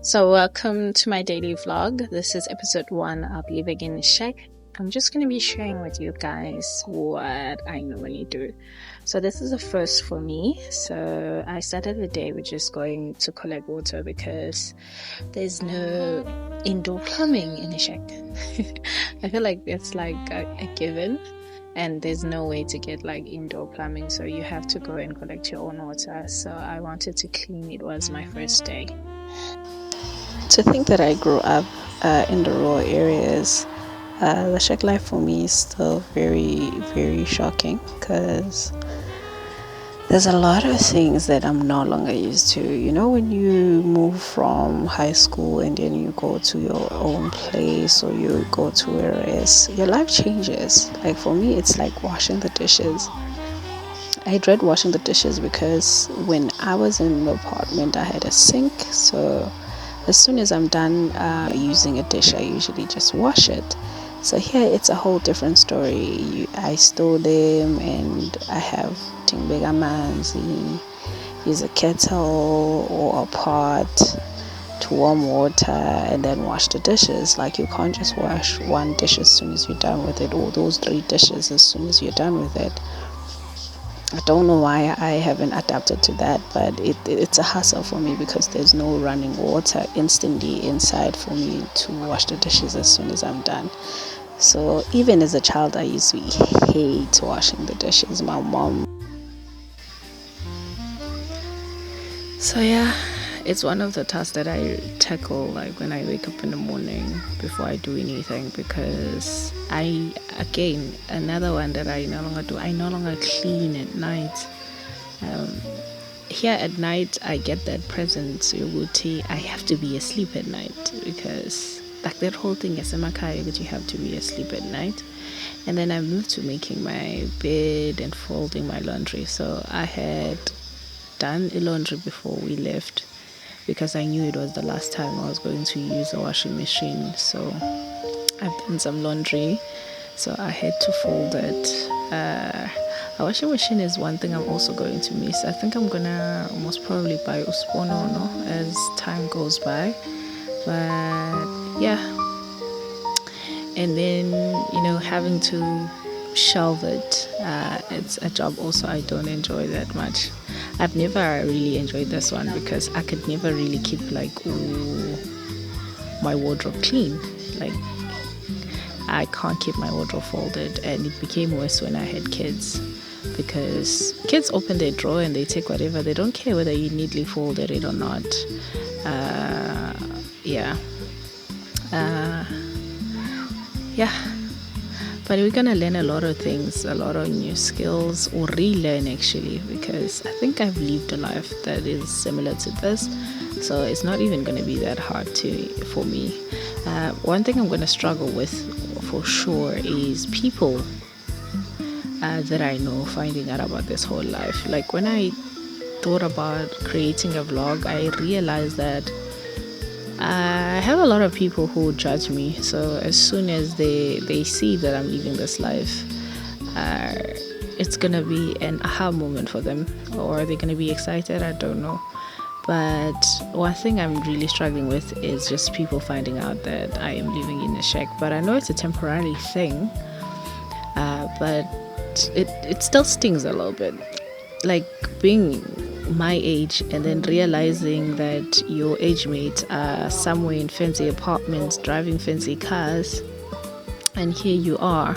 So welcome to my daily vlog. This is episode 1 of Living in the Shack. I'm just going to be sharing with you guys what I normally do. So this is a first for me. So I started the day with just going to collect water because there's no indoor plumbing in the shack. I feel like it's like a given, and there's no way to get like indoor plumbing, so you have to go and collect your own water. So I wanted to clean. It was my first day. To think that I grew up in the rural areas, the shack life for me is still very, very shocking because there's a lot of things that I'm no longer used to. You know, when you move from high school and then you go to your own place or you go to where it is, your life changes. Like for me, it's like washing the dishes. I dread washing the dishes because when I was in the apartment, I had a sink. So as soon as I'm done using a dish, I usually just wash it. So here it's a whole different story. I store them and I have bigger manzi, use a kettle or a pot to warm water and then wash the dishes. Like you can't just wash one dish as soon as you're done with it, or those 3 dishes as soon as you're done with it. I don't know why I haven't adapted to that, but it's a hassle for me because there's no running water instantly inside for me to wash the dishes as soon as I'm done. So even as a child, I used to hate washing the dishes. My mom. So yeah, it's one of the tasks that I tackle like when I wake up in the morning before I do anything, because another one that I no longer do, I no longer clean at night. Here at night I get that present yoguti I have to be asleep at night, because like that whole thing is emakaya that you have to be asleep at night. And then I moved to making my bed and folding my laundry. So I had done laundry before we left because I knew it was the last time I was going to use a washing machine. So I've done some laundry, so I had to fold it. A washing machine is one thing I'm also going to miss. I think I'm gonna most probably buy a spono as time goes by, but yeah. And then having to shelve it, it's a job also I don't enjoy that much. I've never really enjoyed this one because I could never really keep my wardrobe clean. Like I can't keep my wardrobe folded, and it became worse when I had kids, because kids open their drawer and they take whatever. They don't care whether you neatly folded it or not. But we're gonna learn a lot of things, a lot of new skills, or relearn actually, because I think I've lived a life that is similar to this, so it's not even gonna be that hard for me. One thing I'm gonna struggle with for sure is people that I know finding out about this whole life. Like when I thought about creating a vlog, I realized that I have a lot of people who judge me. So as soon as they see that I'm living this life, it's gonna be an aha moment for them, or they're gonna be excited. I don't know. But one thing I'm really struggling with is just people finding out that I am living in a shack. But I know it's a temporary thing, but it still stings a little bit. Like being my age and then realizing that your age mates are somewhere in fancy apartments, driving fancy cars, and here you are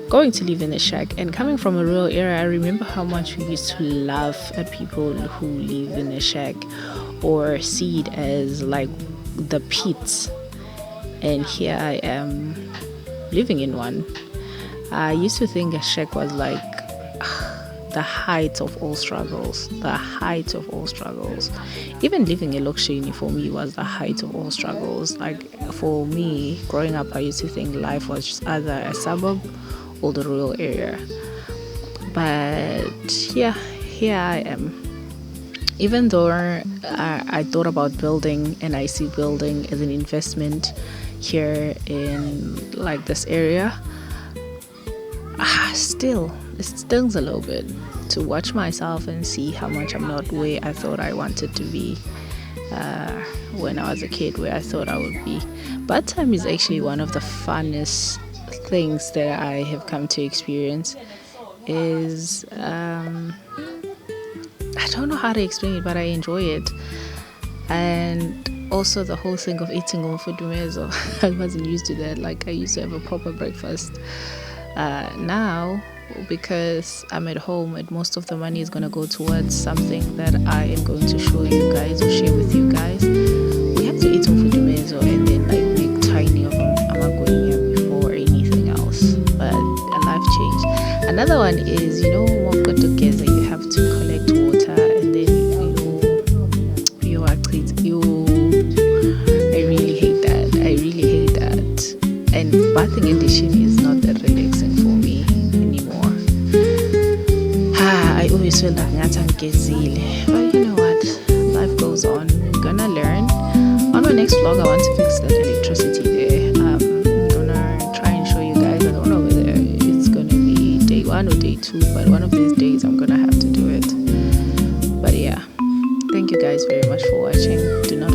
going to live in a shack. And coming from a rural area, I remember how much we used to laugh at people who live in a shack or see it as like the pits, and here I am living in one. I used to think a shack was like the height of all struggles. Even living in Lokshini for me was the height of all struggles. Like for me, growing up, I used to think life was just either a suburb or the rural area. But yeah, here I am. Even though I thought about building, and I see building as an investment here in like this area, still it stings a little bit to watch myself and see how much I'm not where I thought I wanted to be. when I was a kid, where I thought I would be. Bath time is actually one of the funnest things that I have come to experience. Is I don't know how to explain it, but I enjoy it. And also the whole thing of eating on fudumezo. I wasn't used to that. Like, I used to have a proper breakfast. Now, because I'm at home and most of the money is going to go towards something that I am going to show you guys or share with you guys, we have to eat on fudumezo and then like make tiny of them. I'm not going here before anything else, but a life change. Another one is, walk together, you have to collect water and then you I really hate that. And bathing in the shin is not that relaxing for me anymore. I always feel like ngazile, but you know what, life goes on. We're gonna learn. On my next vlog, I want to fix that electricity there. I'm gonna try and show you guys. I don't know whether it's gonna be day 1 or day 2, but one of these days I'm gonna have to do it. But yeah, thank you guys very much for watching. Do not